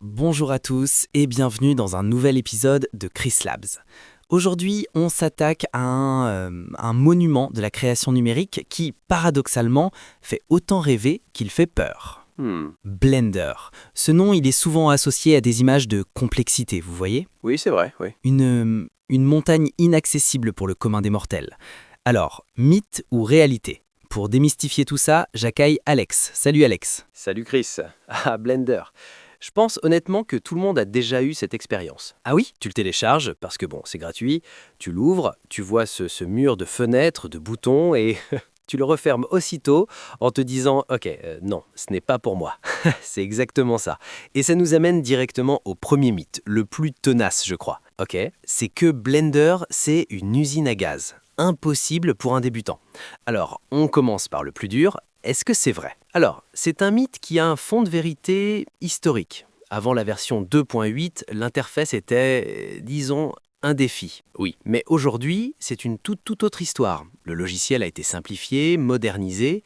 Bonjour à tous et bienvenue dans un nouvel épisode de Chris Labs. Aujourd'hui, on s'attaque à un monument de la création numérique qui, paradoxalement, fait autant rêver qu'il fait peur. Blender. Ce nom, il est souvent associé à des images de complexité, vous voyez ? Oui, c'est vrai, oui. Une montagne inaccessible pour le commun des mortels. Alors, mythe ou réalité ? Pour démystifier tout ça, j'accueille Alex. Salut Alex. Salut Chris. Ah, Blender. Je pense honnêtement que tout le monde a déjà eu cette expérience. Ah oui ? Tu le télécharges parce que bon, c'est gratuit, tu l'ouvres, tu vois ce mur de fenêtres, de boutons et tu le refermes aussitôt en te disant « Ok, non, ce n'est pas pour moi ». C'est exactement ça. Et ça nous amène directement au premier mythe, le plus tenace je crois. Ok, c'est que Blender, c'est une usine à gaz. Impossible pour un débutant. Alors, on commence par le plus dur. Est-ce que c'est vrai ? Alors, c'est un mythe qui a un fond de vérité historique. Avant la version 2.8, l'interface était, disons, un défi. Oui, mais aujourd'hui, c'est une toute autre histoire. Le logiciel a été simplifié, modernisé,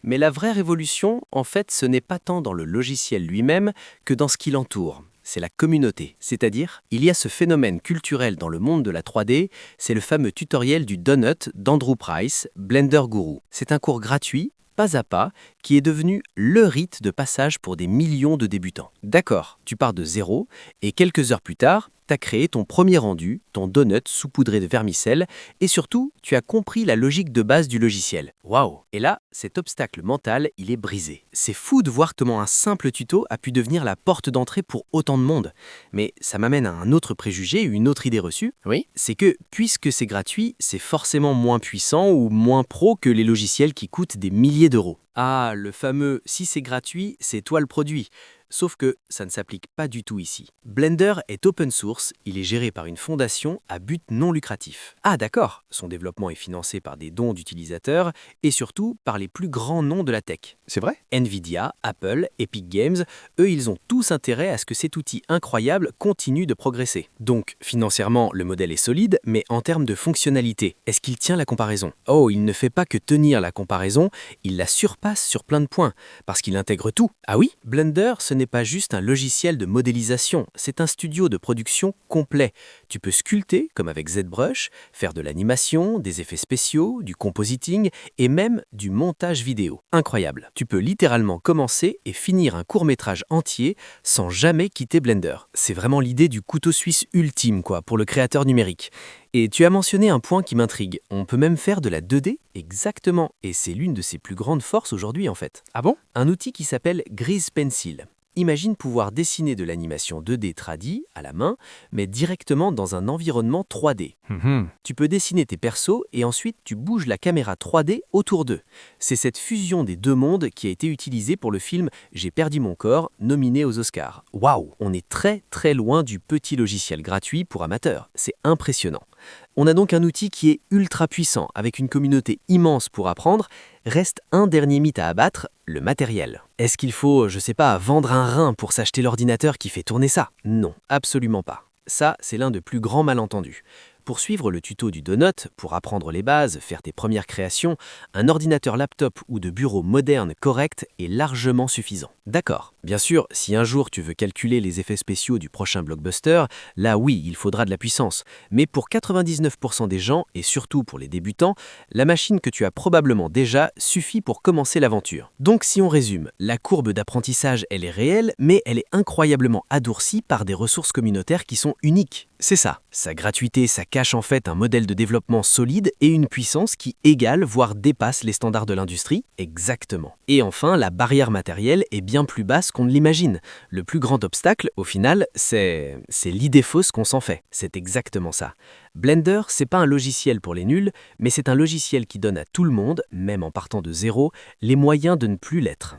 mais la vraie révolution, en fait, ce n'est pas tant dans le logiciel lui-même que dans ce qui l'entoure. C'est la communauté, c'est-à-dire, il y a ce phénomène culturel dans le monde de la 3D, c'est le fameux tutoriel du Donut d'Andrew Price, Blender Guru. C'est un cours gratuit, pas à pas, qui est devenu le rite de passage pour des millions de débutants. D'accord, tu pars de zéro, et quelques heures plus tard, tu as créé ton premier rendu, ton donut saupoudré de vermicelle, et surtout, tu as compris la logique de base du logiciel. Waouh! Et là, cet obstacle mental, il est brisé. C'est fou de voir comment un simple tuto a pu devenir la porte d'entrée pour autant de monde. Mais ça m'amène à un autre préjugé, une autre idée reçue. Oui ? C'est que, puisque c'est gratuit, c'est forcément moins puissant ou moins pro que les logiciels qui coûtent des milliers d'euros. Ah, le fameux « si c'est gratuit, c'est toi le produit ». Sauf que ça ne s'applique pas du tout ici. Blender est open source, il est géré par une fondation à but non lucratif. Ah d'accord, son développement est financé par des dons d'utilisateurs et surtout par les plus grands noms de la tech. C'est vrai ? Nvidia, Apple, Epic Games, eux ils ont tous intérêt à ce que cet outil incroyable continue de progresser. Donc financièrement le modèle est solide, mais en termes de fonctionnalité, est-ce qu'il tient la comparaison ? Oh, il ne fait pas que tenir la comparaison, il la surpasse sur plein de points, parce qu'il intègre tout. Ah oui ? Blender, ce n'est pas juste un logiciel de modélisation, c'est un studio de production complet. Tu peux sculpter, comme avec ZBrush, faire de l'animation, des effets spéciaux, du compositing et même du montage vidéo. Incroyable. Tu peux littéralement commencer et finir un court-métrage entier sans jamais quitter Blender. C'est vraiment l'idée du couteau suisse ultime, quoi, pour le créateur numérique. Et tu as mentionné un point qui m'intrigue. On peut même faire de la 2D ? Exactement. Et c'est l'une de ses plus grandes forces aujourd'hui, en fait. Ah bon ? Un outil qui s'appelle Grease Pencil. Imagine pouvoir dessiner de l'animation 2D tradie à la main, mais directement dans un environnement 3D. Tu peux dessiner tes persos et ensuite tu bouges la caméra 3D autour d'eux. C'est cette fusion des deux mondes qui a été utilisée pour le film J'ai perdu mon corps, nominé aux Oscars. Waouh! On est très loin du petit logiciel gratuit pour amateurs. C'est impressionnant. On a donc un outil qui est ultra puissant, avec une communauté immense pour apprendre. Reste un dernier mythe à abattre, le matériel. Est-ce qu'il faut, je sais pas, vendre un rein pour s'acheter l'ordinateur qui fait tourner ça ? Non, absolument pas. Ça, c'est l'un des plus grands malentendus. Pour suivre le tuto du Donut, pour apprendre les bases, faire tes premières créations, un ordinateur laptop ou de bureau moderne correct est largement suffisant. D'accord. Bien sûr, si un jour tu veux calculer les effets spéciaux du prochain blockbuster, là oui, il faudra de la puissance. Mais pour 99% des gens, et surtout pour les débutants, la machine que tu as probablement déjà suffit pour commencer l'aventure. Donc si on résume, la courbe d'apprentissage, elle est réelle, mais elle est incroyablement adoucie par des ressources communautaires qui sont uniques. C'est ça. Sa gratuité, ça cache en fait un modèle de développement solide et une puissance qui égale, voire dépasse les standards de l'industrie. Exactement. Et enfin, la barrière matérielle est bien plus basse qu'on ne l'imagine. Le plus grand obstacle, au final, c'est l'idée fausse qu'on s'en fait. C'est exactement ça. Blender, c'est pas un logiciel pour les nuls, mais c'est un logiciel qui donne à tout le monde, même en partant de zéro, les moyens de ne plus l'être.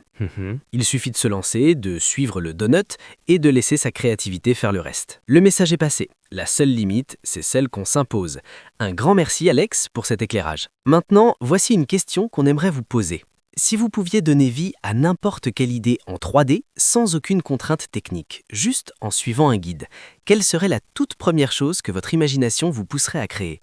Il suffit de se lancer, de suivre le donut et de laisser sa créativité faire le reste. Le message est passé. La seule limite, c'est celle qu'on s'impose. Un grand merci Alex pour cet éclairage. Maintenant, voici une question qu'on aimerait vous poser. Si vous pouviez donner vie à n'importe quelle idée en 3D sans aucune contrainte technique, juste en suivant un guide, quelle serait la toute première chose que votre imagination vous pousserait à créer ?